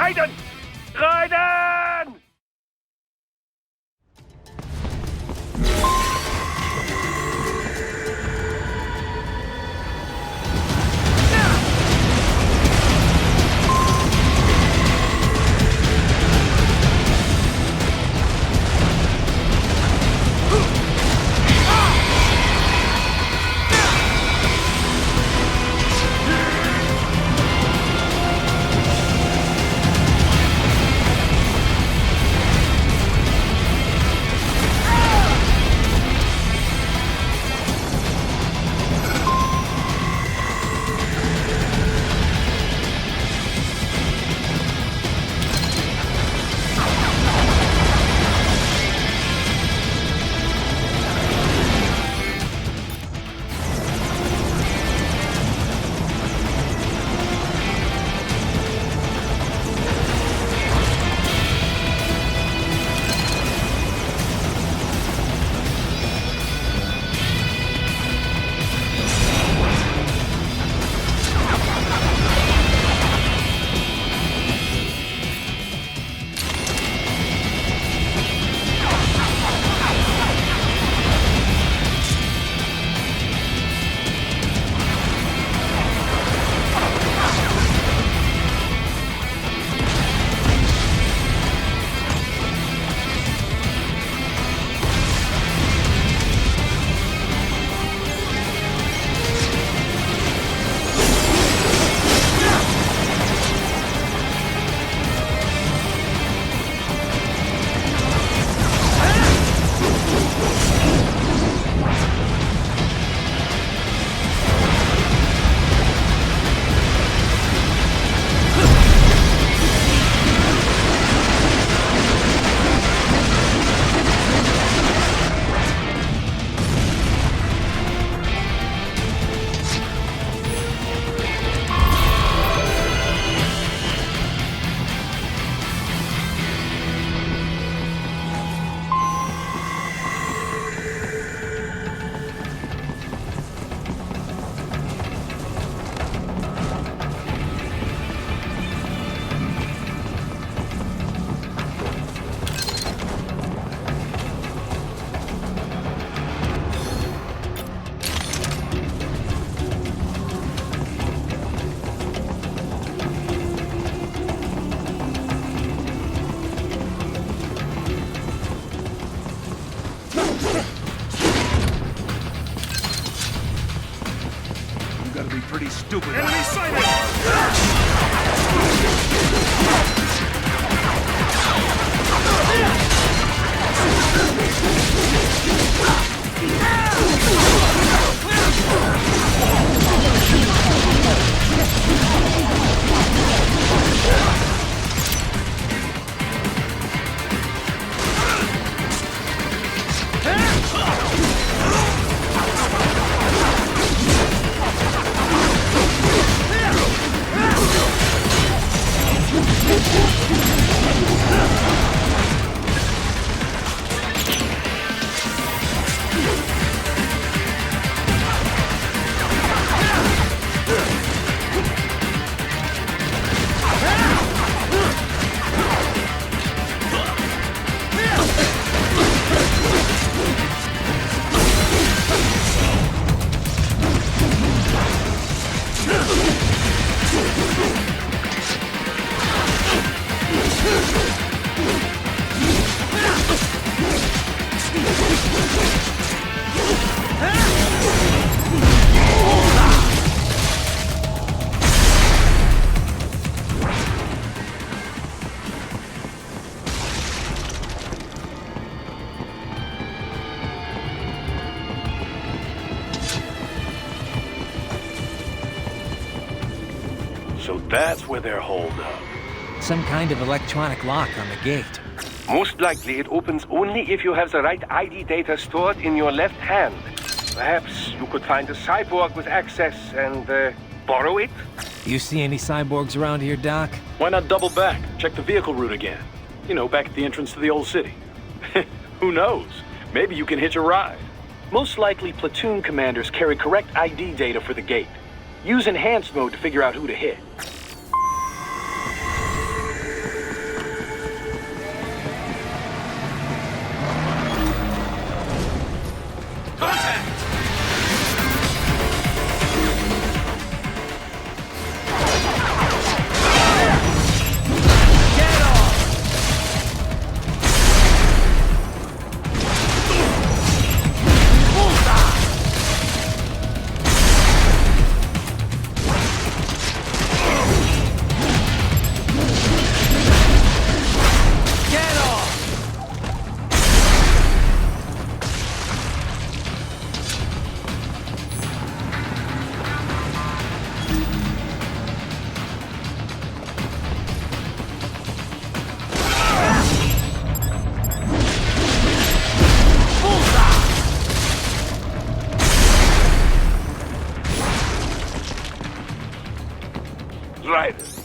Raiden! Raiden! Pretty stupid. Enemy sighted! So that's where they're holed up. Some kind of electronic lock on the gate. Most likely it opens only if you have the right ID data stored in your left hand. Perhaps you could find a cyborg with access and borrow it? You see any cyborgs around here, Doc? Why not double back? Check the vehicle route again. You know, back at the entrance to the old city. Who knows? Maybe you can hitch a ride. Most likely, platoon commanders carry correct ID data for the gate. Use enhanced mode to figure out who to hit.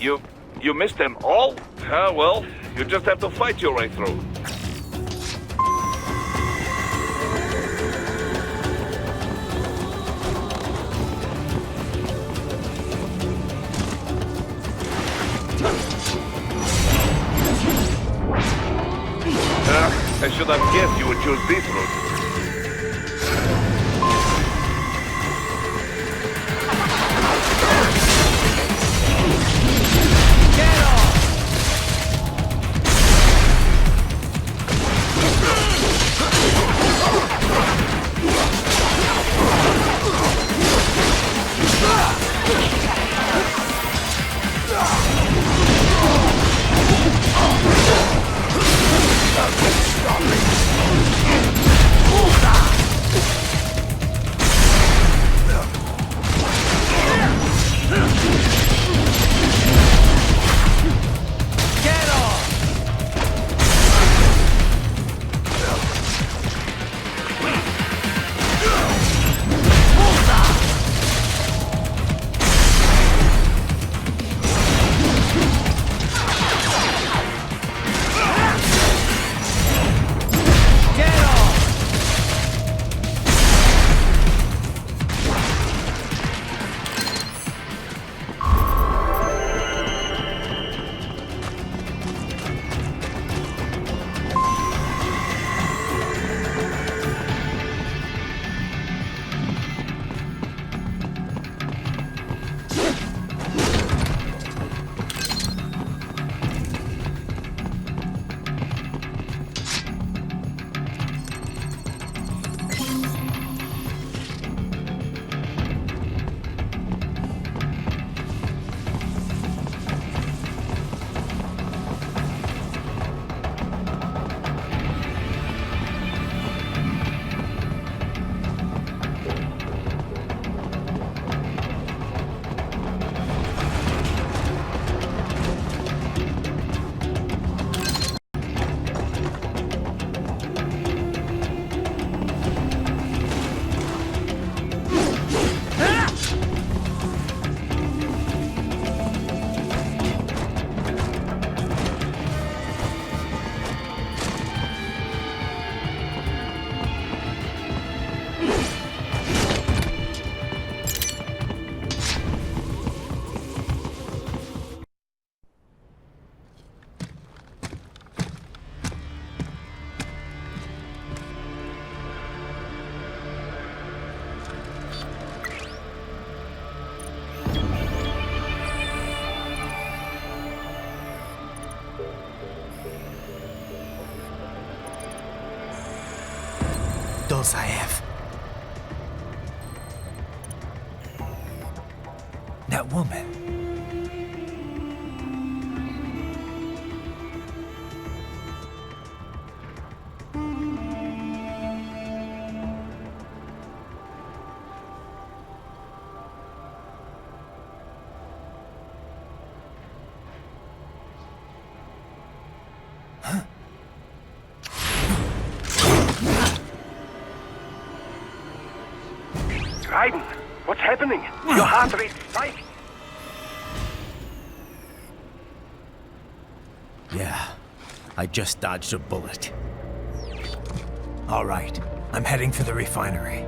You missed them all? Ah, well, you just have to fight your way through. I should have guessed you would choose this route. Those I have. That woman. Raiden, what's happening? Your heart rate spiked. Yeah, I just dodged a bullet. All right, I'm heading for the refinery.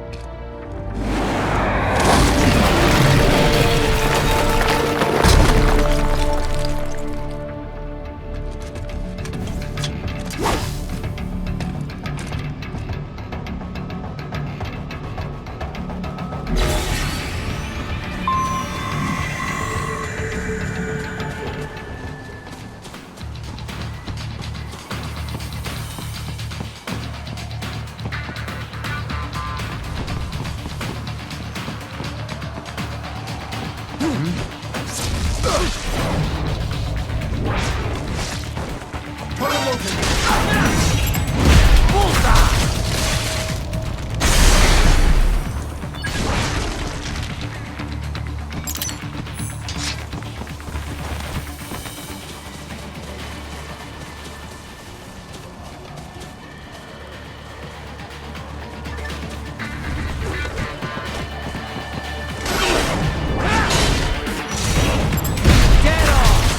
Get off!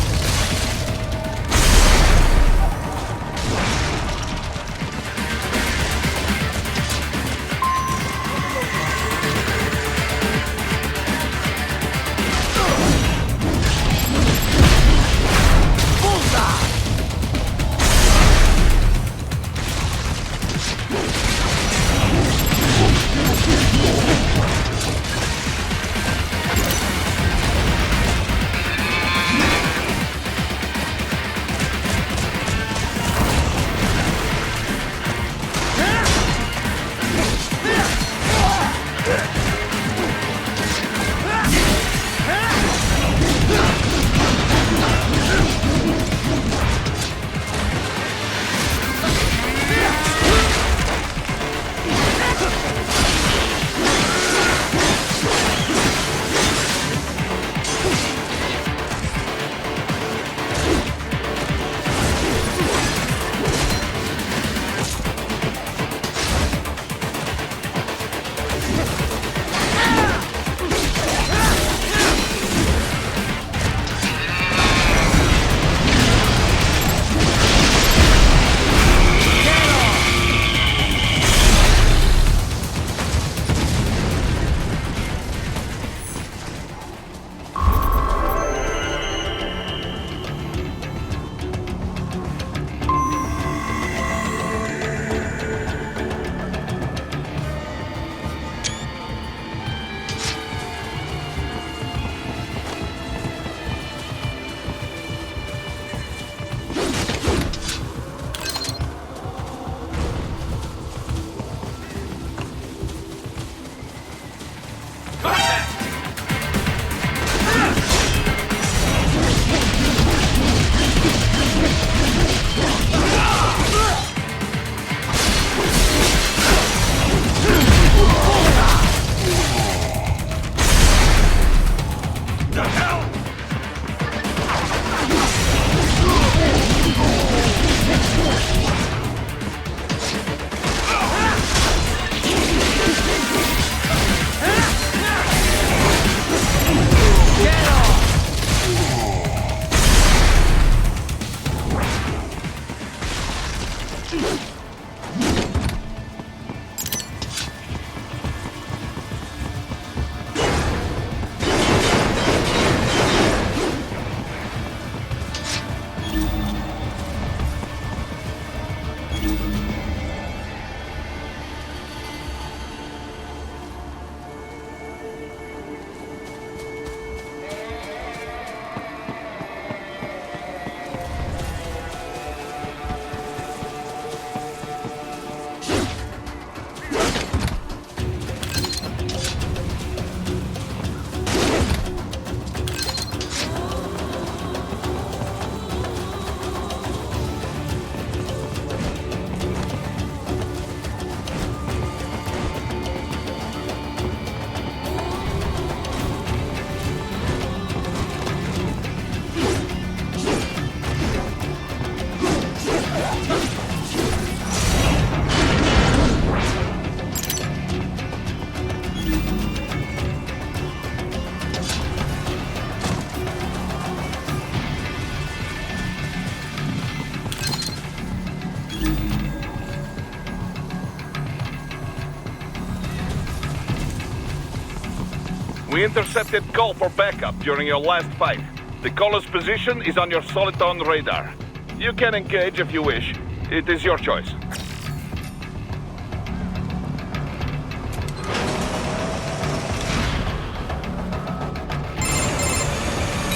We intercepted call for backup during your last fight. The caller's position is on your Soliton radar. You can engage if you wish. It is your choice.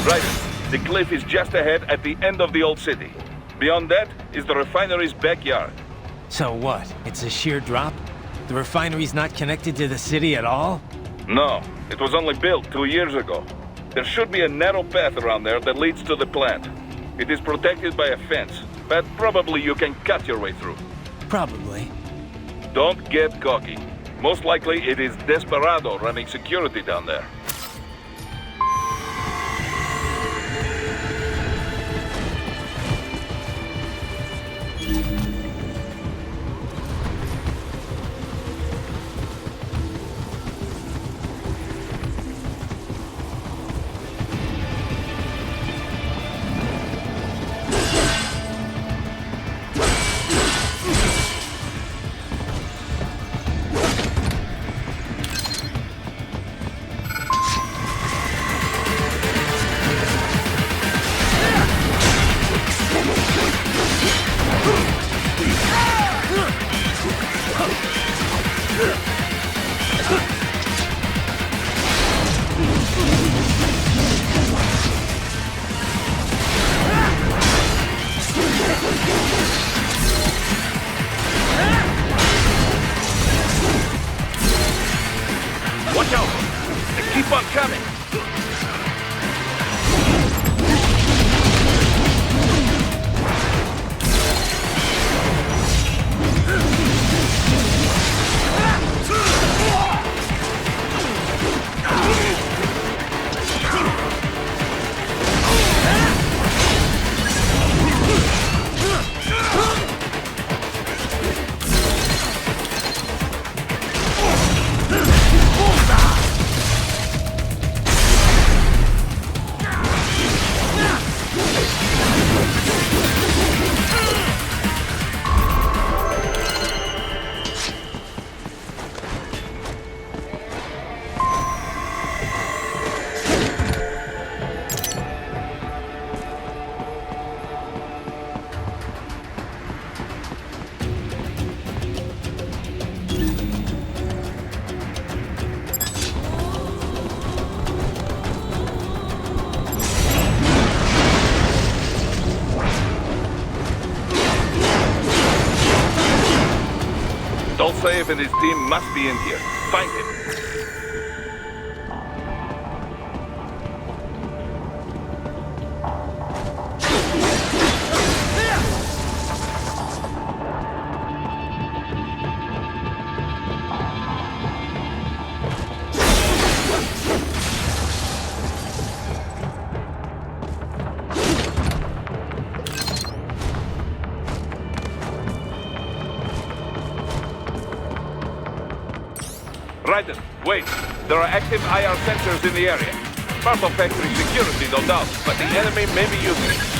Right. The cliff is just ahead at the end of the old city. Beyond that is the refinery's backyard. So what? It's a sheer drop? The refinery's not connected to the city at all? No, it was only built 2 years ago. There should be a narrow path around there that leads to the plant. It is protected by a fence, but probably you can cut your way through. Probably. Don't get cocky. Most likely it is Desperado running security down there. Watch out! They keep on coming! Dolcev and his team must be in here. Find him. Raiden, wait. There are active IR sensors in the area. Part of factory security, no doubt, but the enemy may be using it.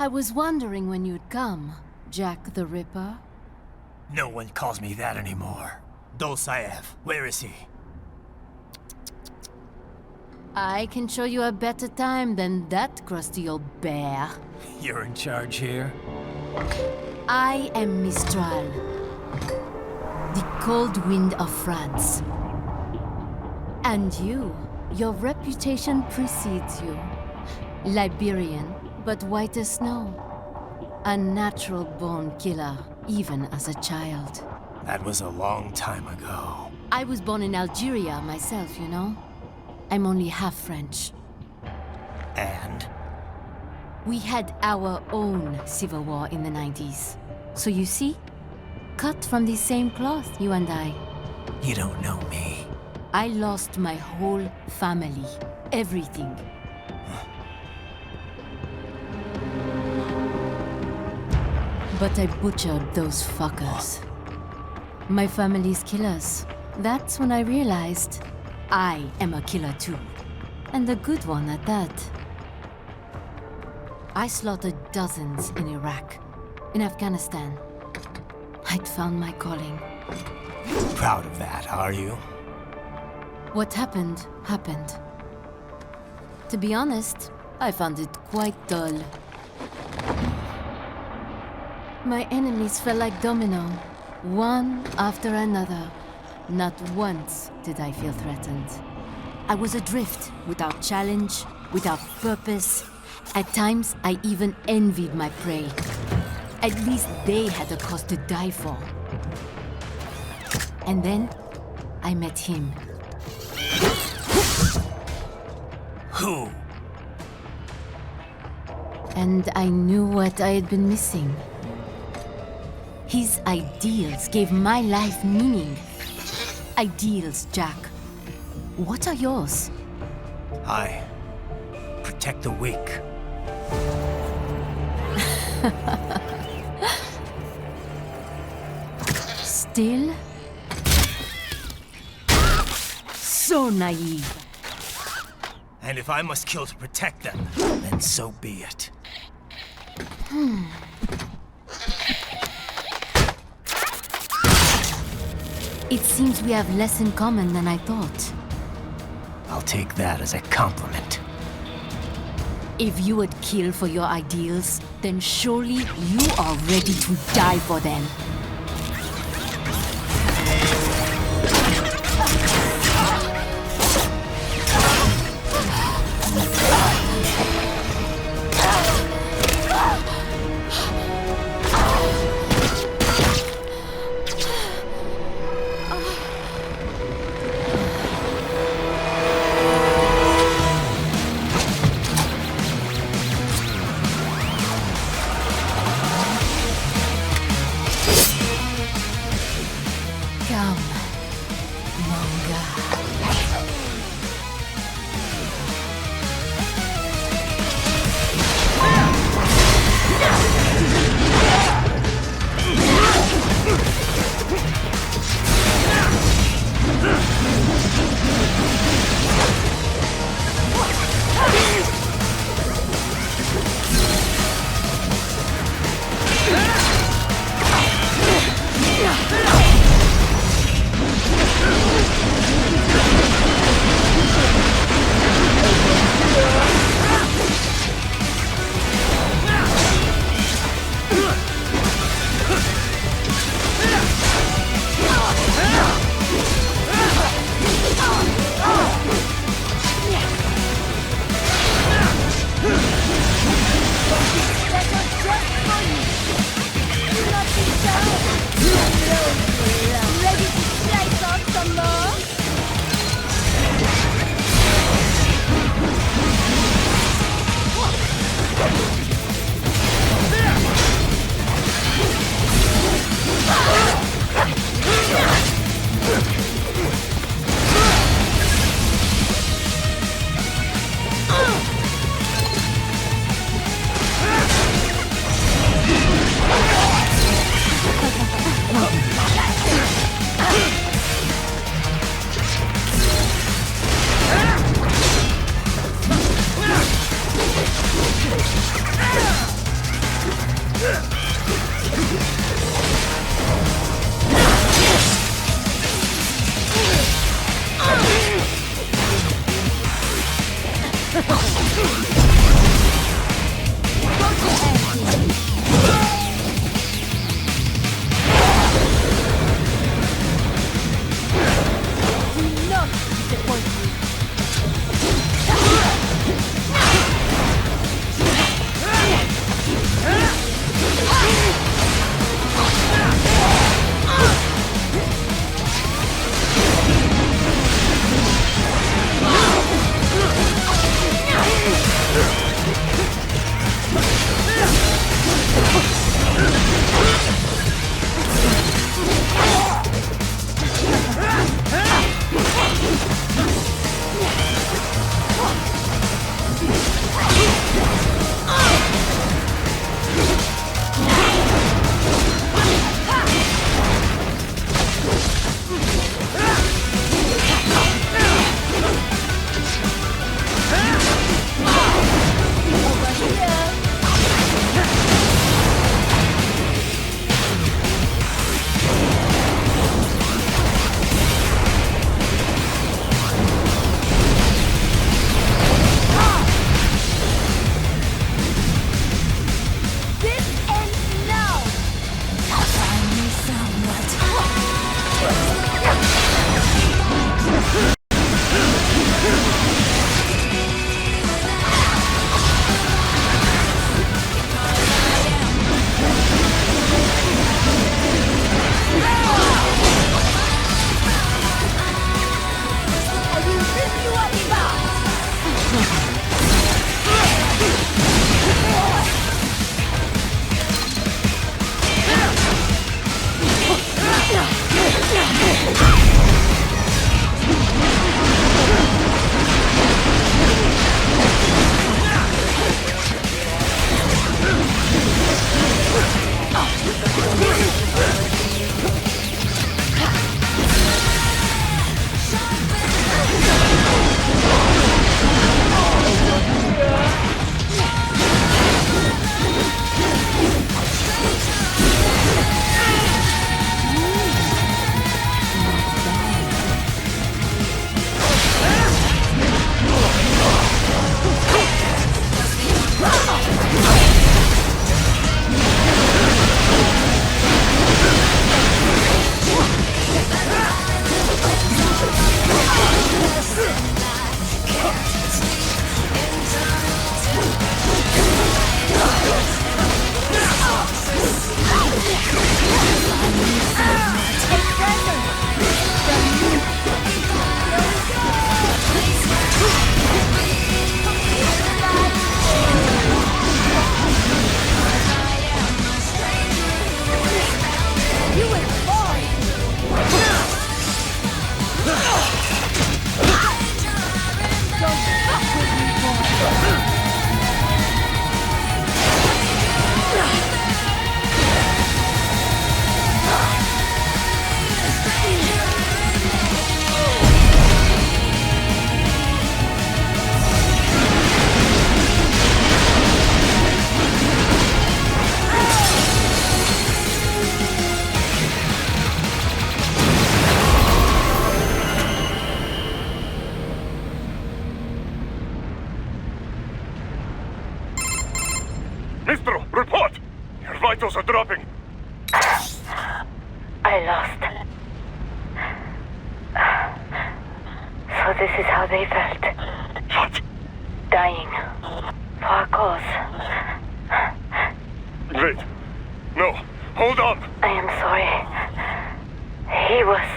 I was wondering when you'd come, Jack the Ripper. No one calls me that anymore. Dolsaev, where is he? I can show you a better time than that crusty old bear. You're in charge here? I am Mistral, the cold wind of France. And your reputation precedes you. Liberian, but white as snow. A natural-born killer, even as a child. That was a long time ago. I was born in Algeria myself, you know? I'm only half French. And? We had our own civil war in the 90s. So you see? Cut from the same cloth, you and I. You don't know me. I lost my whole family. Everything. But I butchered those fuckers. My family's killers. That's when I realized I am a killer too. And a good one at that. I slaughtered dozens in Iraq, in Afghanistan. I'd found my calling. Proud of that, are you? What happened, happened. To be honest, I found it quite dull. My enemies fell like domino, one after another. Not once did I feel threatened. I was adrift, without challenge, without purpose. At times, I even envied my prey. At least they had a cause to die for. And then, I met him. Who? And I knew what I had been missing. His ideals gave my life meaning. Ideals, Jack. What are yours? I protect the weak. Still? So naive. And if I must kill to protect them, then so be it. It seems we have less in common than I thought. I'll take that as a compliment. If you would kill for your ideals, then surely you are ready to die for them. Come, Manga. Ready to slice off some more? Mistro, report! Your vitals are dropping. I lost. So this is how they felt. What? Dying. For a cause. Wait. No. Hold on. I am sorry. He was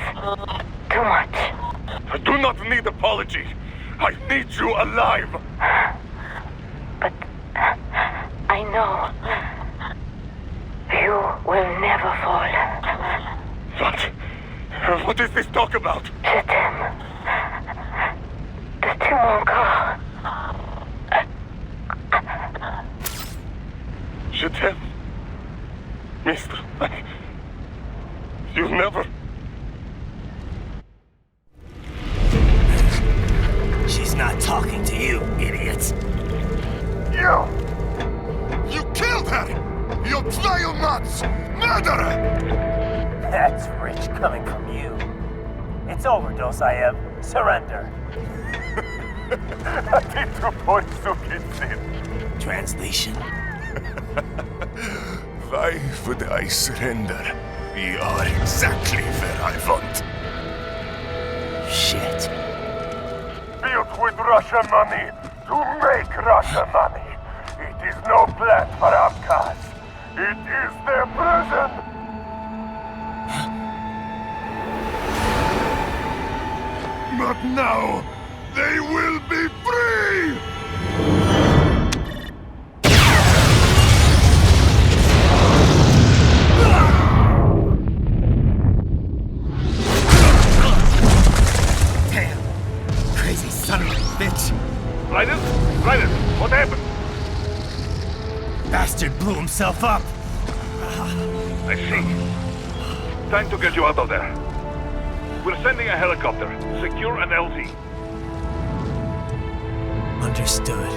too much. I do not need apology. I need you alive. But I know you will never fall. What? What is this talk about? Je t'aime. De tout mon corps. Je t'aime. Mister, you never... She's not talking to you, idiot. You! You killed her! You vile nuts! Murderer! That's rich coming from you. It's overdose, I have. Surrender. Translation. Why would I surrender? We are exactly where I want. Shit. Built with Russian money to make Russian money. It is no plan for outcasts. It is their prison. But now, they will be free! Damn. Crazy son of a bitch. Raiden? Raiden, what happened? Bastard blew himself up. I see. Time to get you out of there. We're sending a helicopter. Secure an LZ. Understood.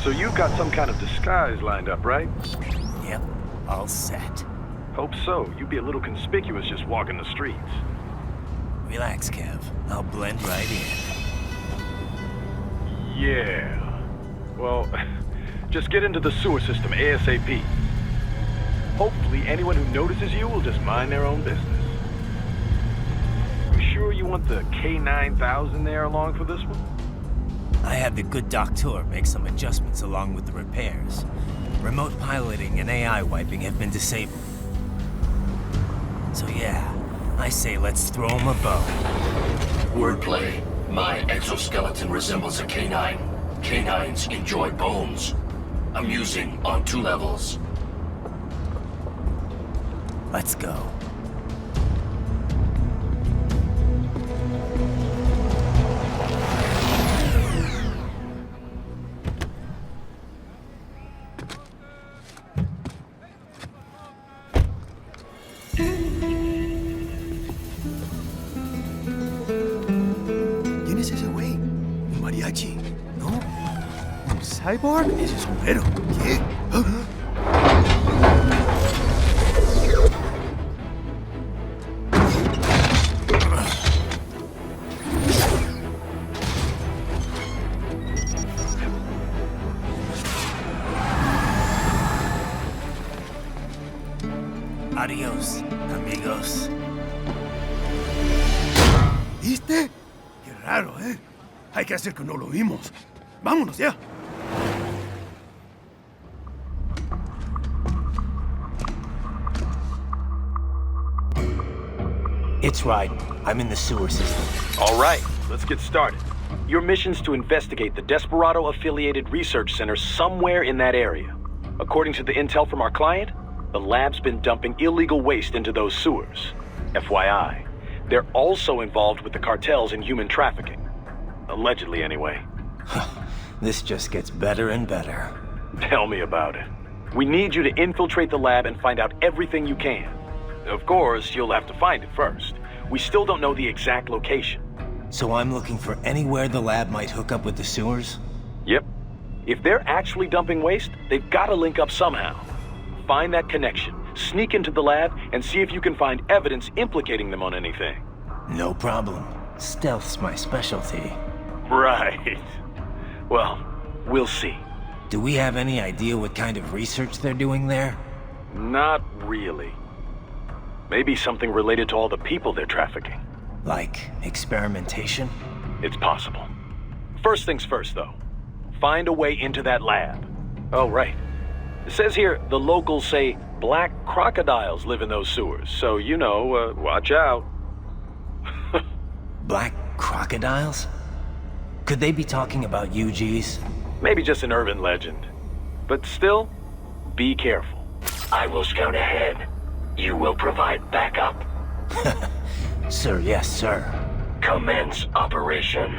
So you've got some kind of disguise lined up, right? Yep, all set. Hope so. You'd be a little conspicuous just walking the streets. Relax, Kev. I'll blend right in. Yeah. Well, just get into the sewer system ASAP. Hopefully anyone who notices you will just mind their own business. You sure you want the K9000 there along for this one? I had the good doctor make some adjustments along with the repairs. Remote piloting and AI wiping have been disabled. So yeah, I say let's throw him a bone. Wordplay. My exoskeleton resembles a canine. Canines enjoy bones. Amusing on 2 levels. Let's go. ¿Quién es ese güey? ¿Un mariachi? ¿No? ¿Un cyborg? Ese sombrero. ¿Qué? Adios, amigos. ¿Viste? Qué raro, ¿eh? Hay que hacer que no lo vimos. Vámonos ya. It's right. I'm in the sewer system. All right, let's get started. Your mission's to investigate the Desperado-affiliated research center somewhere in that area. According to the intel from our client, the lab's been dumping illegal waste into those sewers. FYI, they're also involved with the cartels in human trafficking. Allegedly, anyway. This just gets better and better. Tell me about it. We need you to infiltrate the lab and find out everything you can. Of course, you'll have to find it first. We still don't know the exact location. So I'm looking for anywhere the lab might hook up with the sewers? Yep. If they're actually dumping waste, they've got to link up somehow. Find that connection, sneak into the lab, and see if you can find evidence implicating them on anything. No problem. Stealth's my specialty. Right. Well, we'll see. Do we have any idea what kind of research they're doing there? Not really. Maybe something related to all the people they're trafficking. Like experimentation? It's possible. First things first, though. Find a way into that lab. Oh, right. It says here the locals say black crocodiles live in those sewers, so, you know, watch out. Black crocodiles? Could they be talking about UGs? Maybe just an urban legend. But still, be careful. I will scout ahead. You will provide backup. Sir, yes, sir. Commence operation.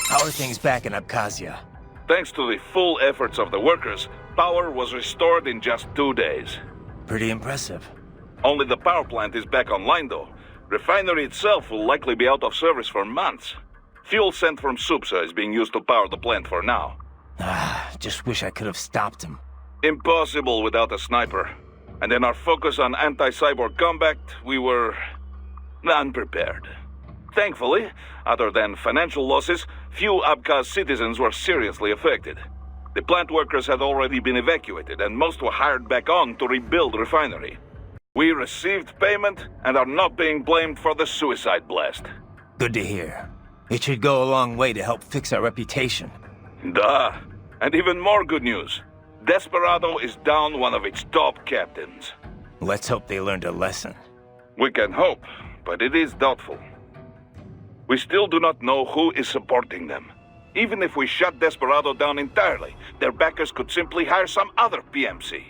How are things back in Abkhazia? Thanks to the full efforts of the workers, power was restored in just 2 days. Pretty impressive. Only the power plant is back online, though. Refinery itself will likely be out of service for months. Fuel sent from Supsa is being used to power the plant for now. Just wish I could have stopped him. Impossible without a sniper. And in our focus on anti-cyborg combat, we were unprepared. Thankfully, other than financial losses, few Abkhaz citizens were seriously affected. The plant workers had already been evacuated, and most were hired back on to rebuild the refinery. We received payment and are not being blamed for the suicide blast. Good to hear. It should go a long way to help fix our reputation. Duh. And even more good news. Desperado is down one of its top captains. Let's hope they learned a lesson. We can hope, but it is doubtful. We still do not know who is supporting them. Even if we shut Desperado down entirely, their backers could simply hire some other PMC.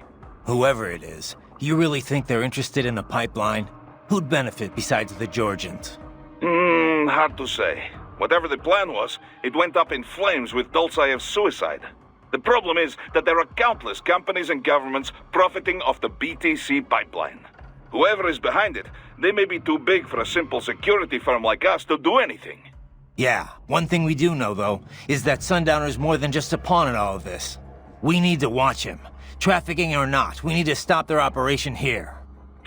Whoever it is, you really think they're interested in the pipeline? Who'd benefit besides the Georgians? Hard to say. Whatever the plan was, it went up in flames with Dulcayev's suicide. The problem is that there are countless companies and governments profiting off the BTC pipeline. Whoever is behind it, they may be too big for a simple security firm like us to do anything. Yeah, one thing we do know, though, is that Sundowner's more than just a pawn in all of this. We need to watch him. Trafficking or not, we need to stop their operation here.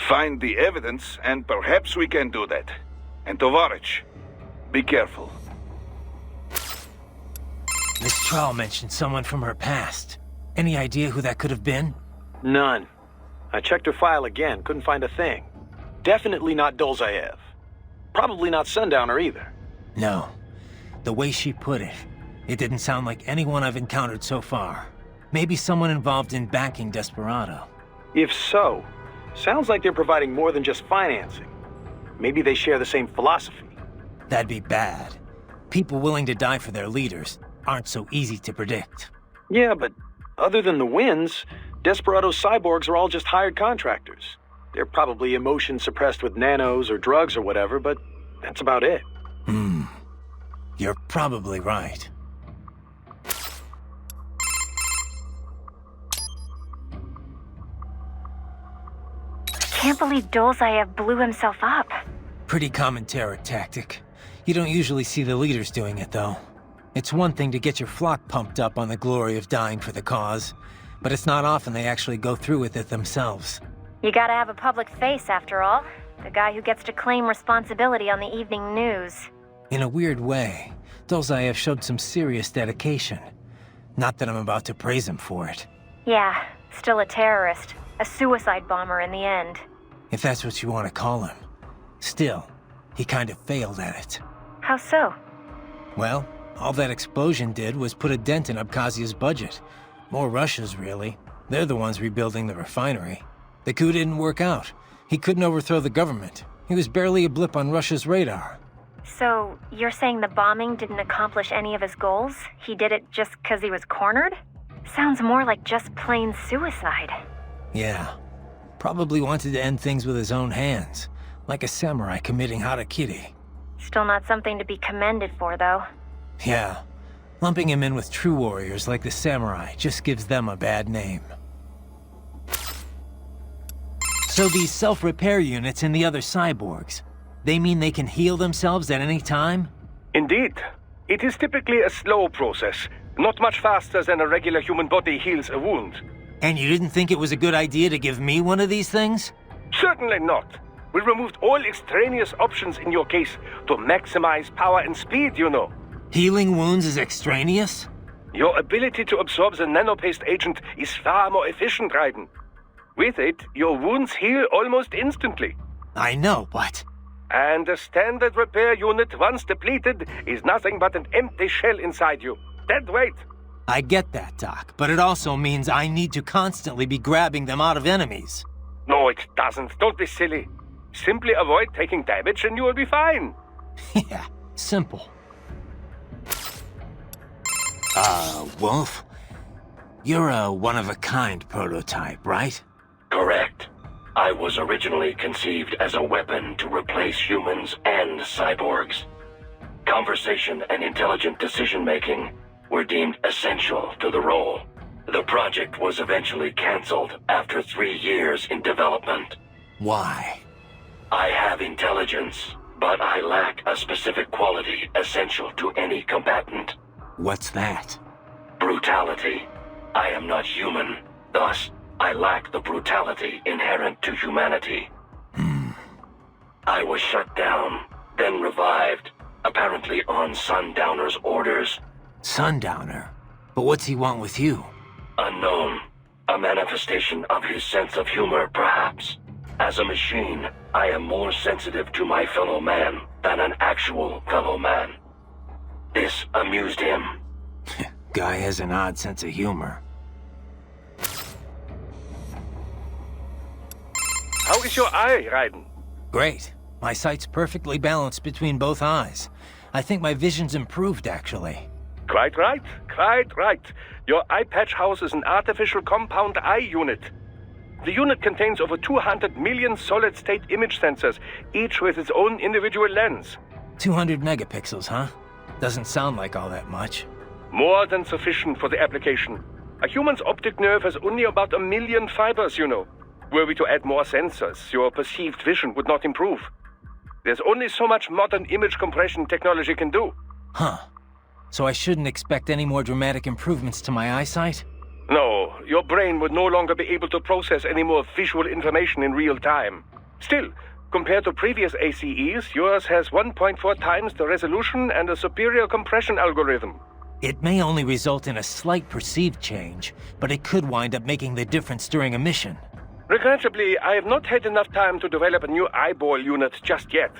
Find the evidence, and perhaps we can do that. And Tovarich, be careful. Miss Troll mentioned someone from her past. Any idea who that could have been? None. I checked her file again, couldn't find a thing. Definitely not Dolzaev. Probably not Sundowner either. No. The way she put it, it didn't sound like anyone I've encountered so far. Maybe someone involved in backing Desperado. If so, sounds like they're providing more than just financing. Maybe they share the same philosophy. That'd be bad. People willing to die for their leaders aren't so easy to predict. Yeah, but other than the wins, Desperado's cyborgs are all just hired contractors. They're probably emotion suppressed with nanos or drugs or whatever, but that's about it. You're probably right. Can't believe Dolzaev blew himself up. Pretty common terror tactic. You don't usually see the leaders doing it, though. It's one thing to get your flock pumped up on the glory of dying for the cause, but it's not often they actually go through with it themselves. You gotta have a public face, after all. The guy who gets to claim responsibility on the evening news. In a weird way, Dolzaev showed some serious dedication. Not that I'm about to praise him for it. Yeah, still a terrorist. A suicide bomber in the end. If that's what you want to call him. Still, he kind of failed at it. How so? Well, all that explosion did was put a dent in Abkhazia's budget. More Russia's, really. They're the ones rebuilding the refinery. The coup didn't work out. He couldn't overthrow the government. He was barely a blip on Russia's radar. So, you're saying the bombing didn't accomplish any of his goals? He did it just because he was cornered? Sounds more like just plain suicide. Yeah. Probably wanted to end things with his own hands. Like a samurai committing harakiri. Still not something to be commended for, though. Yeah. Lumping him in with true warriors like the samurai just gives them a bad name. So these self-repair units in the other cyborgs, they mean they can heal themselves at any time? Indeed. It is typically a slow process, not much faster than a regular human body heals a wound. And you didn't think it was a good idea to give me one of these things? Certainly not. We removed all extraneous options in your case to maximize power and speed, you know. Healing wounds is extraneous? Your ability to absorb the nanopaste agent is far more efficient, Raiden. With it, your wounds heal almost instantly. I know, but... And a standard repair unit, once depleted, is nothing but an empty shell inside you. Dead weight. I get that, Doc, but it also means I need to constantly be grabbing them out of enemies. No, it doesn't. Don't be silly. Simply avoid taking damage and you will be fine. Yeah, simple. Wolf? You're a one-of-a-kind prototype, right? Correct. I was originally conceived as a weapon to replace humans and cyborgs. Conversation and intelligent decision-making were deemed essential to the role. The project was eventually cancelled after 3 years in development. Why? I have intelligence, but I lack a specific quality essential to any combatant. What's that? Brutality. I am not human, thus, I lack the brutality inherent to humanity. I was shut down, then revived, apparently on Sundowner's orders. Sundowner? But what's he want with you? Unknown. A manifestation of his sense of humor, perhaps. As a machine, I am more sensitive to my fellow man than an actual fellow man. This amused him. Guy has an odd sense of humor. How is your eye, Raiden? Great. My sight's perfectly balanced between both eyes. I think my vision's improved, actually. Quite right, quite right. Your eye patch houses an artificial compound eye unit. The unit contains over 200 million solid-state image sensors, each with its own individual lens. 200 megapixels, huh? Doesn't sound like all that much. More than sufficient for the application. A human's optic nerve has only about 1 million fibers, you know. Were we to add more sensors, your perceived vision would not improve. There's only so much modern image compression technology can do. Huh. So I shouldn't expect any more dramatic improvements to my eyesight? No, your brain would no longer be able to process any more visual information in real time. Still, compared to previous ACEs, yours has 1.4 times the resolution and a superior compression algorithm. It may only result in a slight perceived change, but it could wind up making the difference during a mission. Regrettably, I have not had enough time to develop a new eyeball unit just yet.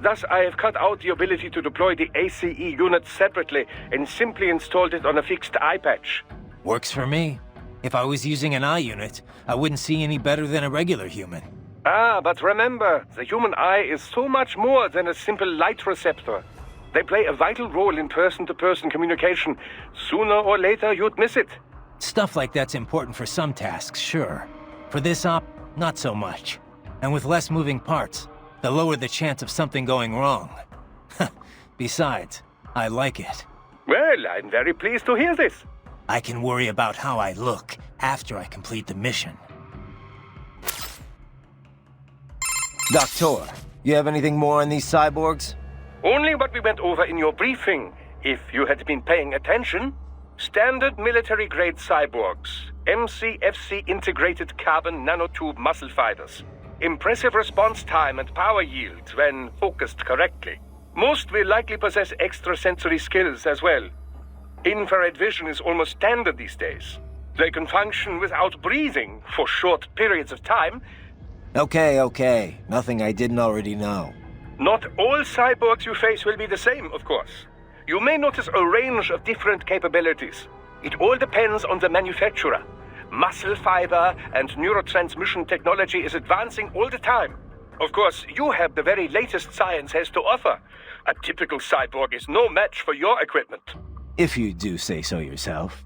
Thus, I have cut out the ability to deploy the ACE unit separately and simply installed it on a fixed eye patch. Works for me. If I was using an eye unit, I wouldn't see any better than a regular human. Ah, but remember, the human eye is so much more than a simple light receptor. They play a vital role in person-to-person communication. Sooner or later, you'd miss it. Stuff like that's important for some tasks, sure. For this op, not so much. And with less moving parts, the lower the chance of something going wrong. Besides, I like it. Well, I'm very pleased to hear this. I can worry about how I look after I complete the mission. Doctor, you have anything more on these cyborgs? Only what we went over in your briefing, if you had been paying attention. Standard military-grade cyborgs. MCFC integrated carbon nanotube muscle fibers. Impressive response time and power yield when focused correctly. Most will likely possess extrasensory skills as well. Infrared vision is almost standard these days. They can function without breathing for short periods of time. Okay. Nothing I didn't already know. Not all cyborgs you face will be the same, of course. You may notice a range of different capabilities. It all depends on the manufacturer. Muscle fiber and neurotransmission technology is advancing all the time. Of course, you have the very latest science has to offer. A typical cyborg is no match for your equipment. If you do say so yourself.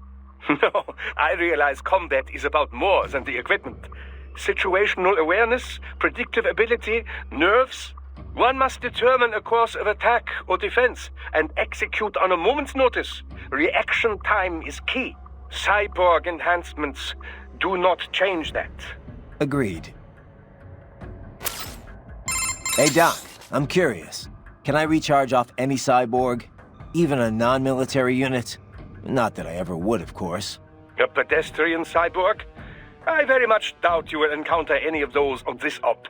No, I realize combat is about more than the equipment. Situational awareness, predictive ability, nerves. One must determine a course of attack or defense and execute on a moment's notice. Reaction time is key. Cyborg enhancements do not change that. Agreed. Hey Doc, I'm curious. Can I recharge off any cyborg? Even a non-military unit? Not that I ever would, of course. A pedestrian cyborg? I very much doubt you will encounter any of those on this op.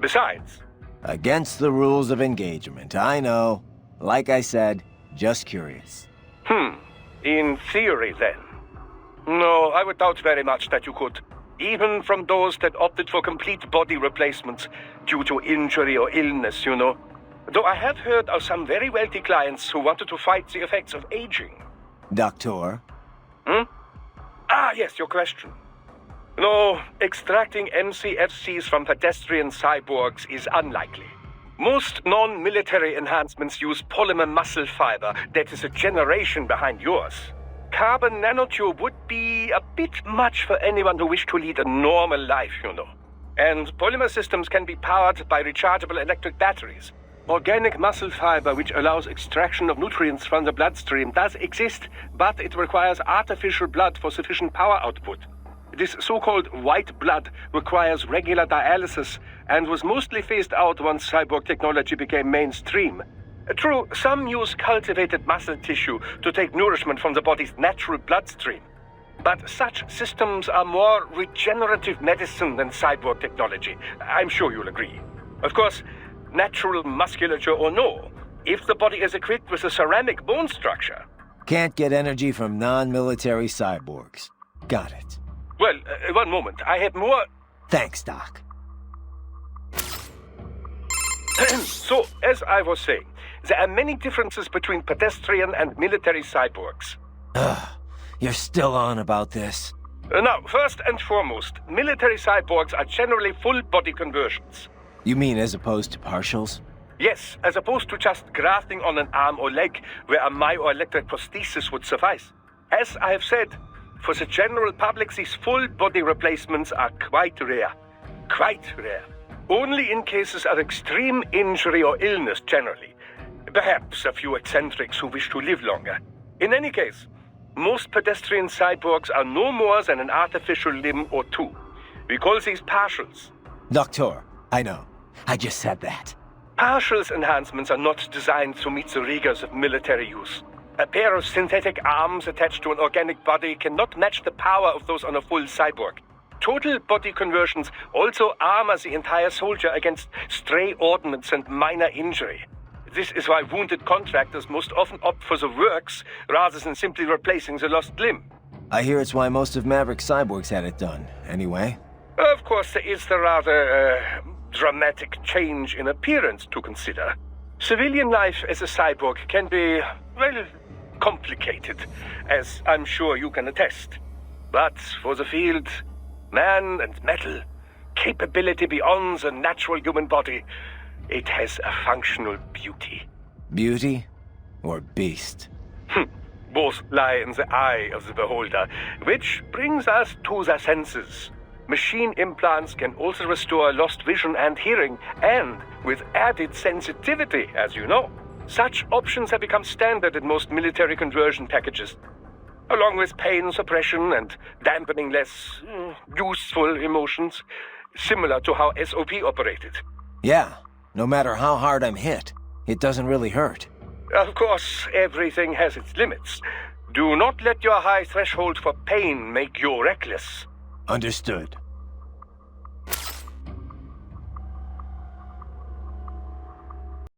Besides... Against the rules of engagement, I know. Like I said, just curious. In theory, then. No, I would doubt very much that you could. Even from those that opted for complete body replacements due to injury or illness, you know. Though I have heard of some very wealthy clients who wanted to fight the effects of aging. Doctor? Ah, yes, your question. No, extracting MCFCs from pedestrian cyborgs is unlikely. Most non-military enhancements use polymer muscle fiber that is a generation behind yours. Carbon nanotube would be a bit much for anyone who wished to lead a normal life, you know. And polymer systems can be powered by rechargeable electric batteries. Organic muscle fiber, which allows extraction of nutrients from the bloodstream, does exist, but it requires artificial blood for sufficient power output. This so-called white blood requires regular dialysis and was mostly phased out once cyborg technology became mainstream. True, some use cultivated muscle tissue to take nourishment from the body's natural bloodstream. But such systems are more regenerative medicine than cyborg technology. I'm sure you'll agree. Of course, natural musculature or no, if the body is equipped with a ceramic bone structure... Can't get energy from non-military cyborgs. Got it. Well, one moment. I have more... Thanks, Doc. So, as I was saying, there are many differences between pedestrian and military cyborgs. You're still on about this. Now, first and foremost, military cyborgs are generally full-body conversions. You mean as opposed to partials? Yes, as opposed to just grafting on an arm or leg where a myoelectric prosthesis would suffice. As I have said, for the general public, these full-body replacements are quite rare. Quite rare. Only in cases of extreme injury or illness, generally. Perhaps a few eccentrics who wish to live longer. In any case, most pedestrian cyborgs are no more than an artificial limb or two. We call these partials. Doctor, I know. I just said that. Partials enhancements are not designed to meet the rigors of military use. A pair of synthetic arms attached to an organic body cannot match the power of those on a full cyborg. Total body conversions also armor the entire soldier against stray ordnance and minor injury. This is why wounded contractors most often opt for the works rather than simply replacing the lost limb. I hear it's why most of Maverick's cyborgs had it done, anyway. Of course, there is the rather dramatic change in appearance to consider. Civilian life as a cyborg can be, well, complicated, as I'm sure you can attest. But for the field, man and metal, capability beyond the natural human body, it has a functional beauty. Beauty or beast? Both lie in the eye of the beholder, which brings us to the senses. Machine implants can also restore lost vision and hearing, and with added sensitivity, as you know. Such options have become standard in most military conversion packages, along with pain suppression and dampening less useful emotions, similar to how SOP operated. Yeah, no matter how hard I'm hit, it doesn't really hurt. Of course, everything has its limits. Do not let your high threshold for pain make you reckless. Understood.